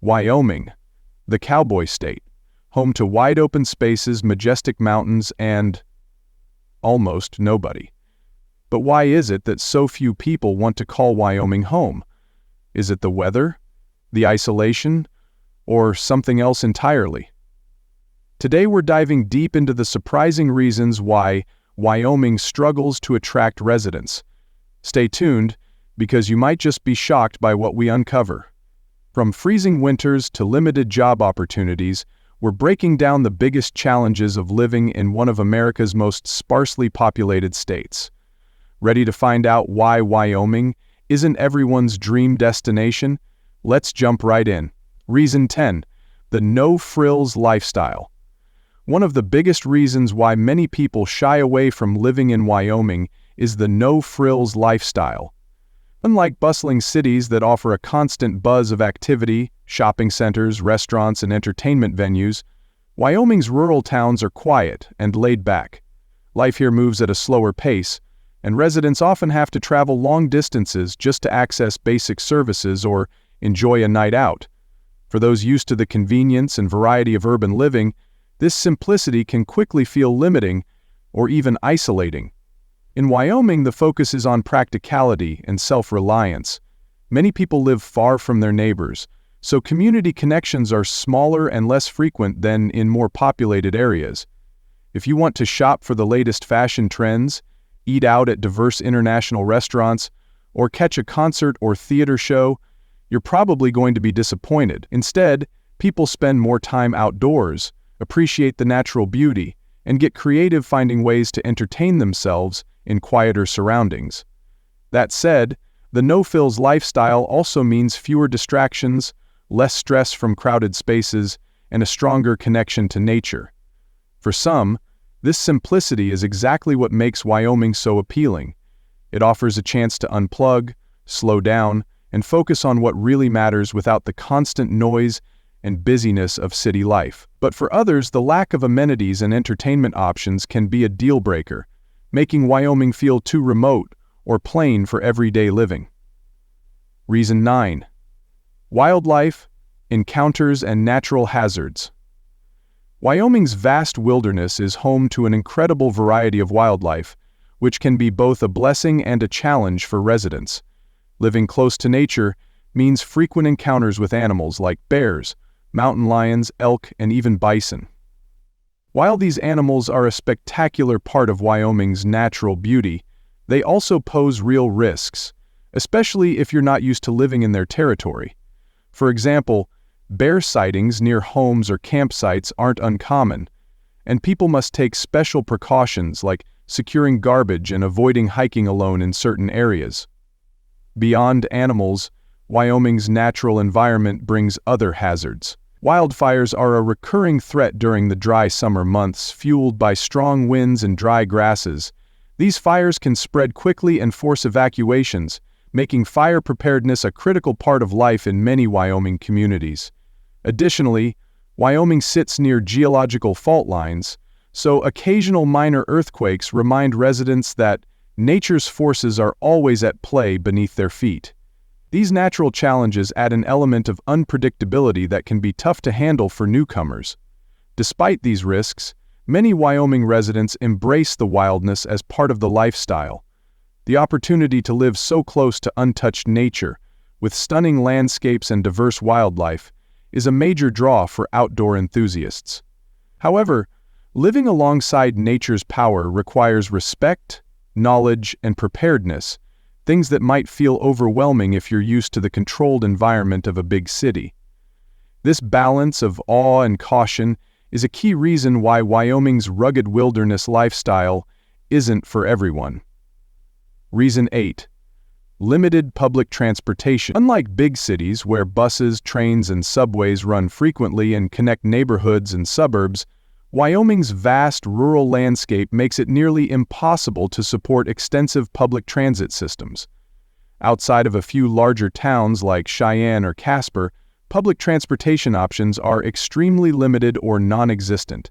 Wyoming, the cowboy state, home to wide open spaces, majestic mountains, and almost nobody. But why is it that so few people want to call Wyoming home? Is it the weather, the isolation, or something else entirely? Today we're diving deep into the surprising reasons why Wyoming struggles to attract residents. Stay tuned, because you might just be shocked by what we uncover. From freezing winters to limited job opportunities, we're breaking down the biggest challenges of living in one of America's most sparsely populated states. Ready to find out why Wyoming isn't everyone's dream destination? Let's jump right in. Reason 10. The No Frills Lifestyle. One of the biggest reasons why many people shy away from living in Wyoming is the no frills lifestyle. Unlike bustling cities that offer a constant buzz of activity, shopping centers, restaurants, and entertainment venues, Wyoming's rural towns are quiet and laid back. Life here moves at a slower pace, and residents often have to travel long distances just to access basic services or enjoy a night out. For those used to the convenience and variety of urban living, this simplicity can quickly feel limiting or even isolating. In Wyoming, the focus is on practicality and self-reliance. Many people live far from their neighbors, so community connections are smaller and less frequent than in more populated areas. If you want to shop for the latest fashion trends, eat out at diverse international restaurants, or catch a concert or theater show, you're probably going to be disappointed. Instead, people spend more time outdoors, appreciate the natural beauty, and get creative finding ways to entertain themselves in quieter surroundings. That said, the no-frills lifestyle also means fewer distractions, less stress from crowded spaces, and a stronger connection to nature. For some, this simplicity is exactly what makes Wyoming so appealing. It offers a chance to unplug, slow down, and focus on what really matters without the constant noise and busyness of city life. But for others, the lack of amenities and entertainment options can be a deal-breaker, making Wyoming feel too remote or plain for everyday living. Reason 9. Wildlife, encounters, and natural hazards. Wyoming's vast wilderness is home to an incredible variety of wildlife, which can be both a blessing and a challenge for residents. Living close to nature means frequent encounters with animals like bears, mountain lions, elk, and even bison. While these animals are a spectacular part of Wyoming's natural beauty, they also pose real risks, especially if you're not used to living in their territory. For example, bear sightings near homes or campsites aren't uncommon, and people must take special precautions like securing garbage and avoiding hiking alone in certain areas. Beyond animals, Wyoming's natural environment brings other hazards. Wildfires are a recurring threat during the dry summer months, fueled by strong winds and dry grasses. These fires can spread quickly and force evacuations, making fire preparedness a critical part of life in many Wyoming communities. Additionally, Wyoming sits near geological fault lines, so occasional minor earthquakes remind residents that nature's forces are always at play beneath their feet. These natural challenges add an element of unpredictability that can be tough to handle for newcomers. Despite these risks, many Wyoming residents embrace the wildness as part of the lifestyle. The opportunity to live so close to untouched nature, with stunning landscapes and diverse wildlife, is a major draw for outdoor enthusiasts. However, living alongside nature's power requires respect, knowledge, and preparedness, things that might feel overwhelming if you're used to the controlled environment of a big city. This balance of awe and caution is a key reason why Wyoming's rugged wilderness lifestyle isn't for everyone. Reason 8. Limited public transportation. Unlike big cities where buses, trains, and subways run frequently and connect neighborhoods and suburbs, Wyoming's vast rural landscape makes it nearly impossible to support extensive public transit systems. Outside of a few larger towns like Cheyenne or Casper, public transportation options are extremely limited or non-existent.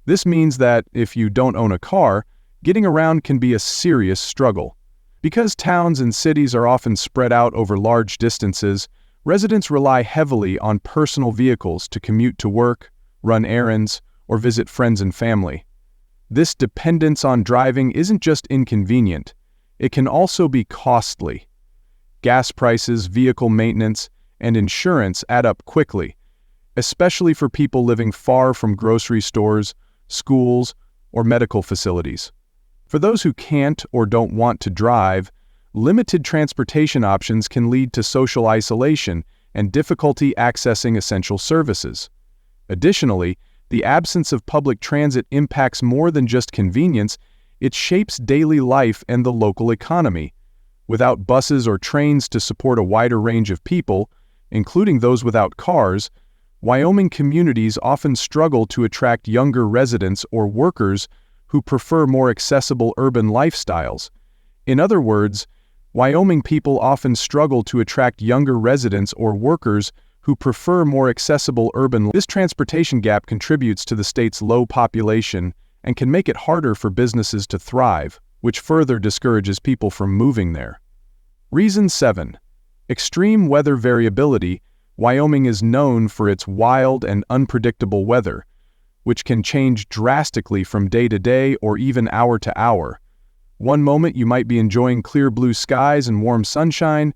This means that if you don't own a car, getting around can be a serious struggle. Because towns and cities are often spread out over large distances, Residents rely heavily on personal vehicles to commute to work, run errands, or visit friends and family. This dependence on driving isn't just inconvenient, it can also be costly. Gas prices, vehicle maintenance, and insurance add up quickly, especially for people living far from grocery stores, schools, or medical facilities. For those who can't or don't want to drive, limited transportation options can lead to social isolation and difficulty accessing essential services. Additionally, the absence of public transit impacts more than just convenience, it shapes daily life and the local economy. Without buses or trains to support a wider range of people, including those without cars, Wyoming communities often struggle to attract younger residents or workers who prefer more accessible urban lifestyles. In other words, Wyoming people often struggle to attract younger residents or workers who prefer more accessible urban. This transportation gap contributes to the state's low population and can make it harder for businesses to thrive, which further discourages people from moving there. Reason 7. Extreme weather variability. Wyoming is known for its wild and unpredictable weather, which can change drastically from day to day or even hour to hour. One moment you might be enjoying clear blue skies and warm sunshine,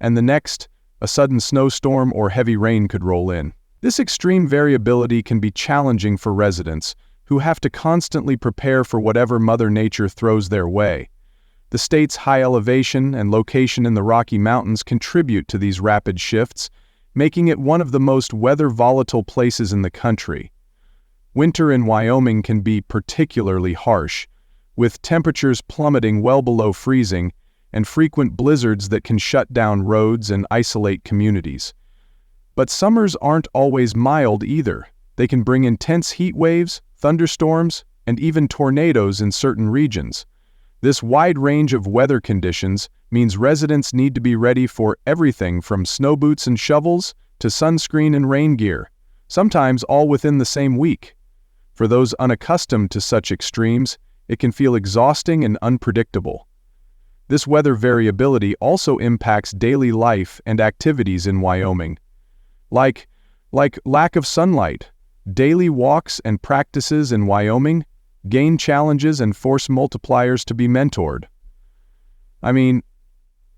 and the next, a sudden snowstorm or heavy rain could roll in. This extreme variability can be challenging for residents, who have to constantly prepare for whatever Mother Nature throws their way. The state's high elevation and location in the Rocky Mountains contribute to these rapid shifts, making it one of the most weather-volatile places in the country. Winter in Wyoming can be particularly harsh, with temperatures plummeting well below freezing and frequent blizzards that can shut down roads and isolate communities. But summers aren't always mild either. They can bring intense heat waves, thunderstorms, and even tornadoes in certain regions. This wide range of weather conditions means residents need to be ready for everything from snow boots and shovels to sunscreen and rain gear, sometimes all within the same week. For those unaccustomed to such extremes, it can feel exhausting and unpredictable. This weather variability also impacts daily life and activities in Wyoming. Like lack of sunlight, daily walks and practices in Wyoming gain challenges and force multipliers to be mentored.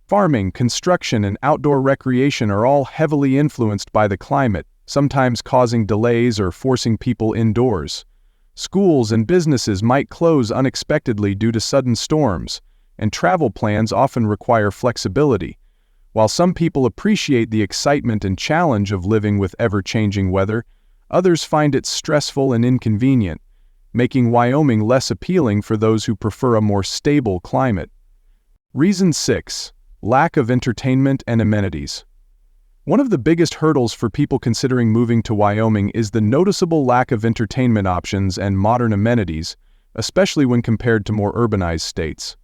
Farming, construction, and outdoor recreation are all heavily influenced by the climate, sometimes causing delays or forcing people indoors. Schools and businesses might close unexpectedly due to sudden storms, and travel plans often require flexibility. While some people appreciate the excitement and challenge of living with ever-changing weather, others find it stressful and inconvenient, making Wyoming less appealing for those who prefer a more stable climate. Reason 6. Lack of entertainment and amenities. One of the biggest hurdles for people considering moving to Wyoming is the noticeable lack of entertainment options and modern amenities, especially when compared to more urbanized states.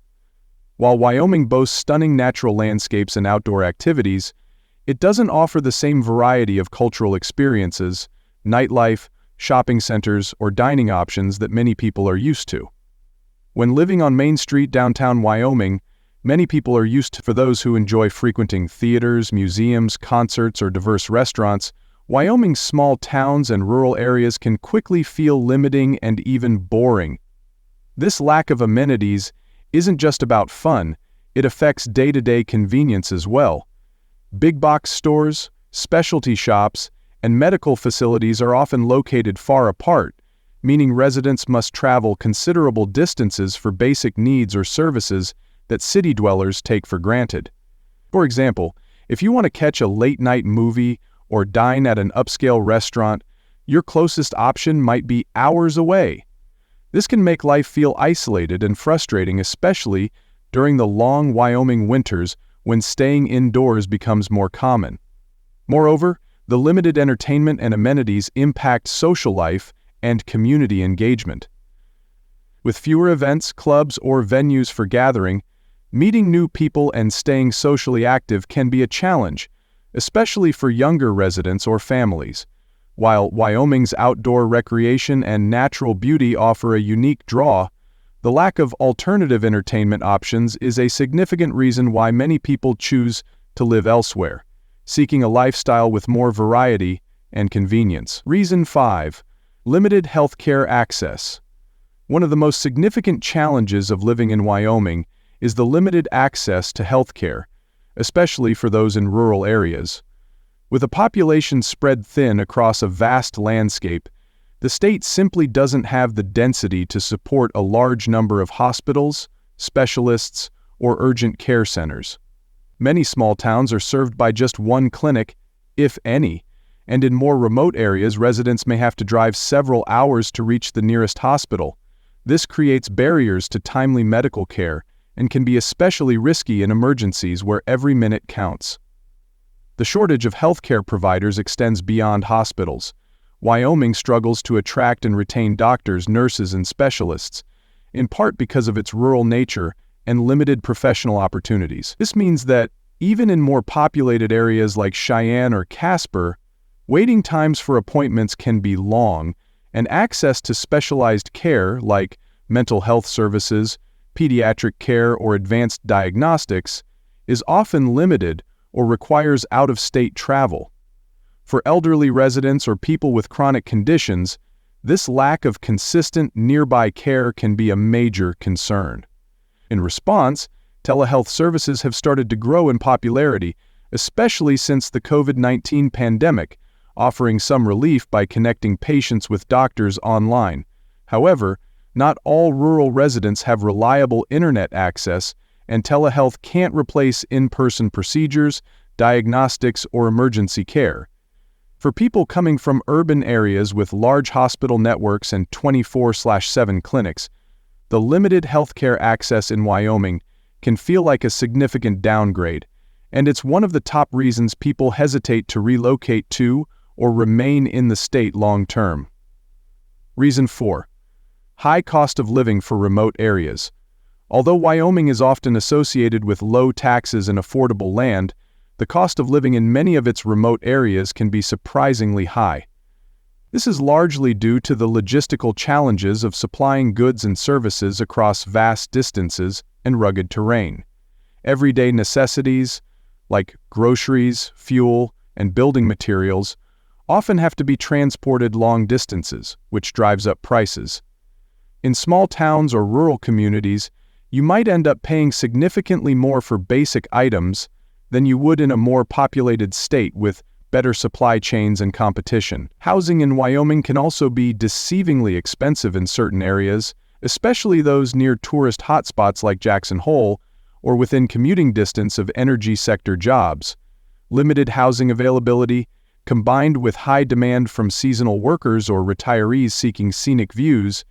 While Wyoming boasts stunning natural landscapes and outdoor activities, it doesn't offer the same variety of cultural experiences, nightlife, shopping centers, or dining options that many people are used to. When living on Main Street downtown Wyoming, many people are used to. For those who enjoy frequenting theaters, museums, concerts, or diverse restaurants, Wyoming's small towns and rural areas can quickly feel limiting and even boring. This lack of amenities isn't just about fun, it affects day-to-day convenience as well. Big box stores, specialty shops, and medical facilities are often located far apart, meaning residents must travel considerable distances for basic needs or services that city dwellers take for granted. For example, if you want to catch a late-night movie or dine at an upscale restaurant, your closest option might be hours away. This can make life feel isolated and frustrating, especially during the long Wyoming winters when staying indoors becomes more common. Moreover, the limited entertainment and amenities impact social life and community engagement. With fewer events, clubs, or venues for gathering, meeting new people and staying socially active can be a challenge, especially for younger residents or families. While Wyoming's outdoor recreation and natural beauty offer a unique draw, the lack of alternative entertainment options is a significant reason why many people choose to live elsewhere. seeking a lifestyle with more variety and convenience. Reason 5. Limited healthcare access. One of the most significant challenges of living in Wyoming is the limited access to healthcare, especially for those in rural areas. With a population spread thin across a vast landscape, the state simply doesn't have the density to support a large number of hospitals, specialists, or urgent care centers. Many small towns are served by just one clinic, if any, and in more remote areas residents may have to drive several hours to reach the nearest hospital. This creates barriers to timely medical care and can be especially risky in emergencies where every minute counts. The shortage of healthcare providers extends beyond hospitals. Wyoming struggles to attract and retain doctors, nurses, and specialists, in part because of its rural nature and limited professional opportunities. This means that, even in more populated areas like Cheyenne or Casper, waiting times for appointments can be long, and access to specialized care like mental health services, pediatric care, or advanced diagnostics is often limited or requires out-of-state travel. For elderly residents or people with chronic conditions, this lack of consistent nearby care can be a major concern. In response, telehealth services have started to grow in popularity, especially since the COVID-19 pandemic, offering some relief by connecting patients with doctors online. However, not all rural residents have reliable internet access, and telehealth can't replace in-person procedures, diagnostics, or emergency care. For people coming from urban areas with large hospital networks and 24/7 clinics, the limited healthcare access in Wyoming can feel like a significant downgrade, and it's one of the top reasons people hesitate to relocate to or remain in the state long term. Reason 4. High cost of living for remote areas. Although Wyoming is often associated with low taxes and affordable land, the cost of living in many of its remote areas can be surprisingly high. This is largely due to the logistical challenges of supplying goods and services across vast distances and rugged terrain. Everyday necessities, like groceries, fuel, and building materials, often have to be transported long distances, which drives up prices. In small towns or rural communities, you might end up paying significantly more for basic items than you would in a more populated state with better supply chains and competition. Housing in Wyoming can also be deceivingly expensive in certain areas, especially those near tourist hotspots like Jackson Hole or within commuting distance of energy sector jobs. Limited housing availability, combined with high demand from seasonal workers or retirees seeking scenic views,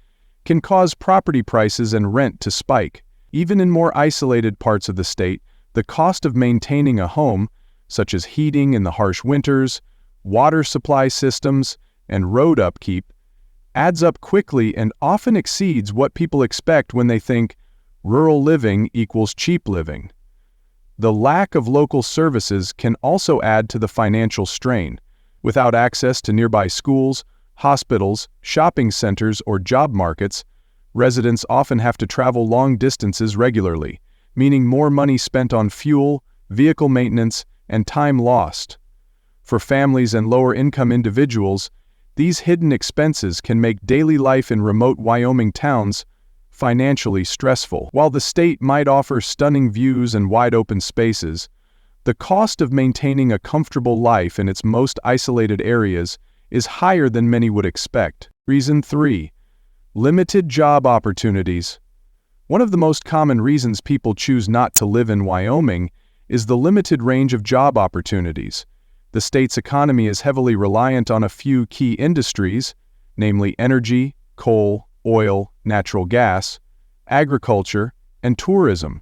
can cause property prices and rent to spike. Even in more isolated parts of the state, the cost of maintaining a home, such as heating in the harsh winters, water supply systems, and road upkeep, adds up quickly and often exceeds what people expect when they think rural living equals cheap living. The lack of local services can also add to the financial strain. Without access to nearby schools, hospitals, shopping centers, or job markets, residents often have to travel long distances regularly, meaning more money spent on fuel, vehicle maintenance, and time lost. For families and lower-income individuals, these hidden expenses can make daily life in remote Wyoming towns financially stressful. While the state might offer stunning views and wide-open spaces, the cost of maintaining a comfortable life in its most isolated areas is higher than many would expect. Reason 3. Limited job opportunities. One of the most common reasons people choose not to live in Wyoming is the limited range of job opportunities. The state's economy is heavily reliant on a few key industries, namely energy, coal, oil, natural gas, agriculture, and tourism.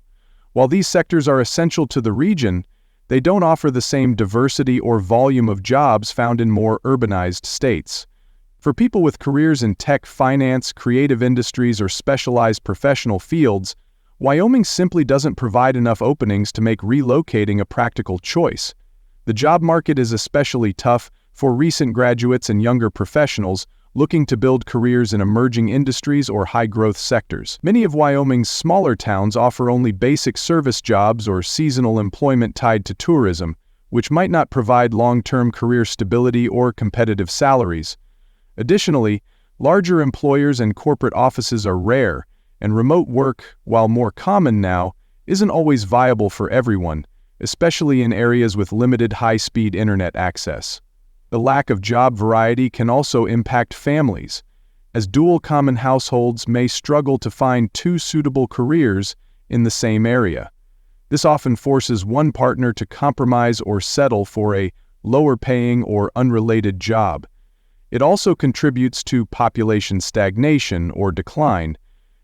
While these sectors are essential to the region, they don't offer the same diversity or volume of jobs found in more urbanized states. For people with careers in tech, finance, creative industries, or specialized professional fields, Wyoming simply doesn't provide enough openings to make relocating a practical choice. The job market is especially tough for recent graduates and younger professionals looking to build careers in emerging industries or high-growth sectors. Many of Wyoming's smaller towns offer only basic service jobs or seasonal employment tied to tourism, which might not provide long-term career stability or competitive salaries. Additionally, larger employers and corporate offices are rare, and remote work, while more common now, isn't always viable for everyone, especially in areas with limited high-speed internet access. The lack of job variety can also impact families, as dual common households may struggle to find two suitable careers in the same area. This often forces one partner to compromise or settle for a lower-paying or unrelated job. It also contributes to population stagnation or decline,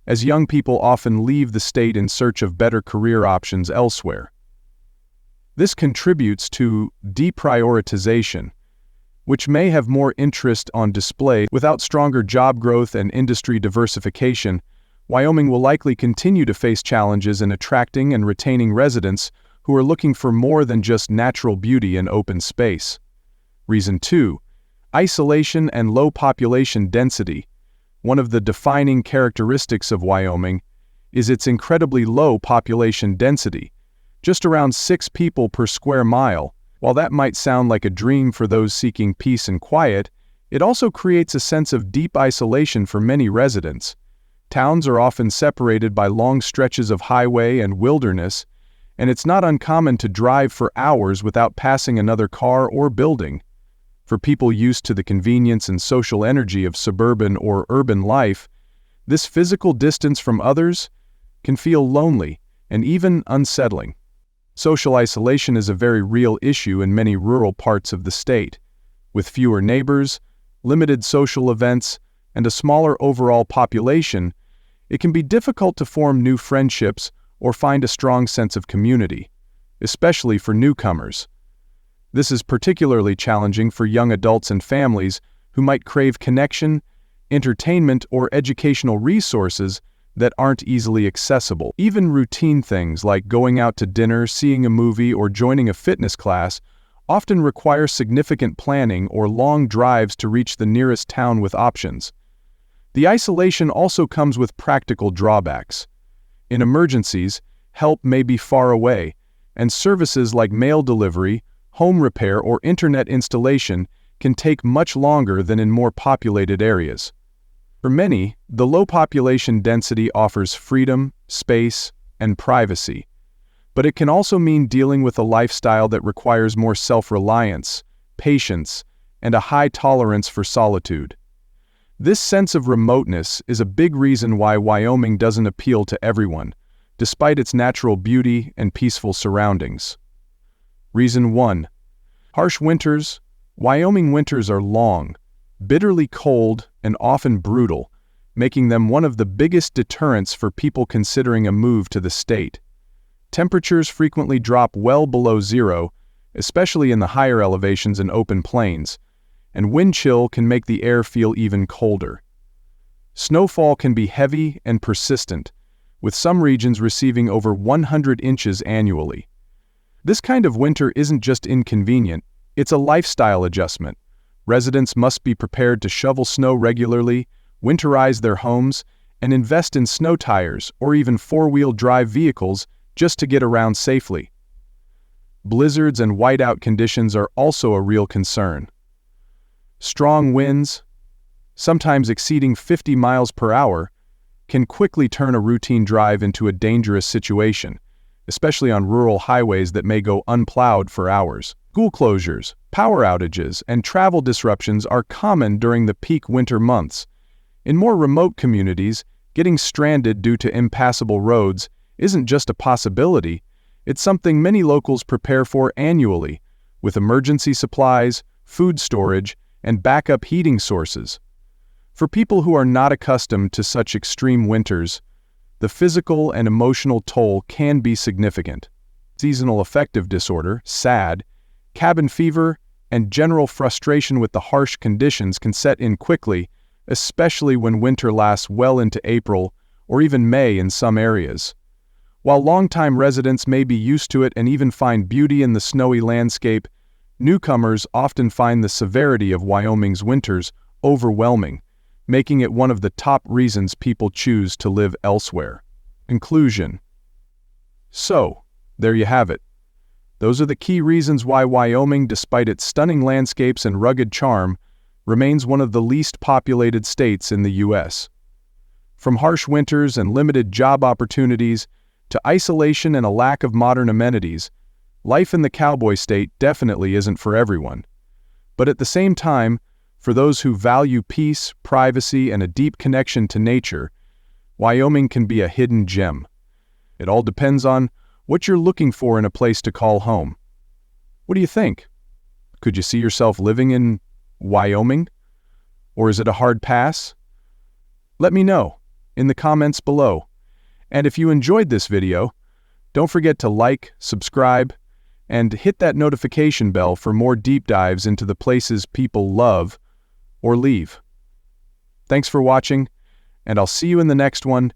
as young people often leave the state in search of better career options elsewhere. This contributes to deprioritization, which may have more interest on display. Without stronger job growth and industry diversification, Wyoming will likely continue to face challenges in attracting and retaining residents who are looking for more than just natural beauty and open space. Reason 2. Isolation and low population density. One of the defining characteristics of Wyoming is its incredibly low population density, just around 6 people per square mile. While that might sound like a dream for those seeking peace and quiet, it also creates a sense of deep isolation for many residents. Towns are often separated by long stretches of highway and wilderness, and it's not uncommon to drive for hours without passing another car or building. For people used to the convenience and social energy of suburban or urban life, this physical distance from others can feel lonely and even unsettling. Social isolation is a very real issue in many rural parts of the state. With fewer neighbors, limited social events, and a smaller overall population, it can be difficult to form new friendships or find a strong sense of community, especially for newcomers. This is particularly challenging for young adults and families who might crave connection, entertainment, or educational resources that aren't easily accessible. Even routine things like going out to dinner, seeing a movie, or joining a fitness class often require significant planning or long drives to reach the nearest town with options. The isolation also comes with practical drawbacks. In emergencies, help may be far away, and services like mail delivery, home repair, or internet installation can take much longer than in more populated areas. For many, the low population density offers freedom, space, and privacy. But it can also mean dealing with a lifestyle that requires more self-reliance, patience, and a high tolerance for solitude. This sense of remoteness is a big reason why Wyoming doesn't appeal to everyone, despite its natural beauty and peaceful surroundings. Reason 1. Harsh winters. Wyoming winters are long, bitterly cold, and often brutal, making them one of the biggest deterrents for people considering a move to the state. Temperatures frequently drop well below zero, especially in the higher elevations and open plains, and wind chill can make the air feel even colder. Snowfall can be heavy and persistent, with some regions receiving over 100 inches annually. This kind of winter isn't just inconvenient, it's a lifestyle adjustment. Residents must be prepared to shovel snow regularly, winterize their homes, and invest in snow tires or even four-wheel drive vehicles just to get around safely. Blizzards and whiteout conditions are also a real concern. Strong winds, sometimes exceeding 50 miles per hour, can quickly turn a routine drive into a dangerous situation, especially on rural highways that may go unplowed for hours. School closures, power outages, and travel disruptions are common during the peak winter months. In more remote communities, getting stranded due to impassable roads isn't just a possibility, it's something many locals prepare for annually, with emergency supplies, food storage, and backup heating sources. For people who are not accustomed to such extreme winters, the physical and emotional toll can be significant. Seasonal affective disorder, SAD, cabin fever, and general frustration with the harsh conditions can set in quickly, especially when winter lasts well into April or even May in some areas. While longtime residents may be used to it and even find beauty in the snowy landscape, newcomers often find the severity of Wyoming's winters overwhelming, making it one of the top reasons people choose to live elsewhere. Conclusion. So, there you have it. Those are the key reasons why Wyoming, despite its stunning landscapes and rugged charm, remains one of the least populated states in the U.S. From harsh winters and limited job opportunities to isolation and a lack of modern amenities, life in the cowboy state definitely isn't for everyone. But at the same time, for those who value peace, privacy, and a deep connection to nature, Wyoming can be a hidden gem. It all depends on what you're looking for in a place to call home. What do you think? Could you see yourself living in Wyoming? Or is it a hard pass? Let me know in the comments below. And if you enjoyed this video, don't forget to like, subscribe, and hit that notification bell for more deep dives into the places people love or leave. Thanks for watching, and I'll see you in the next one.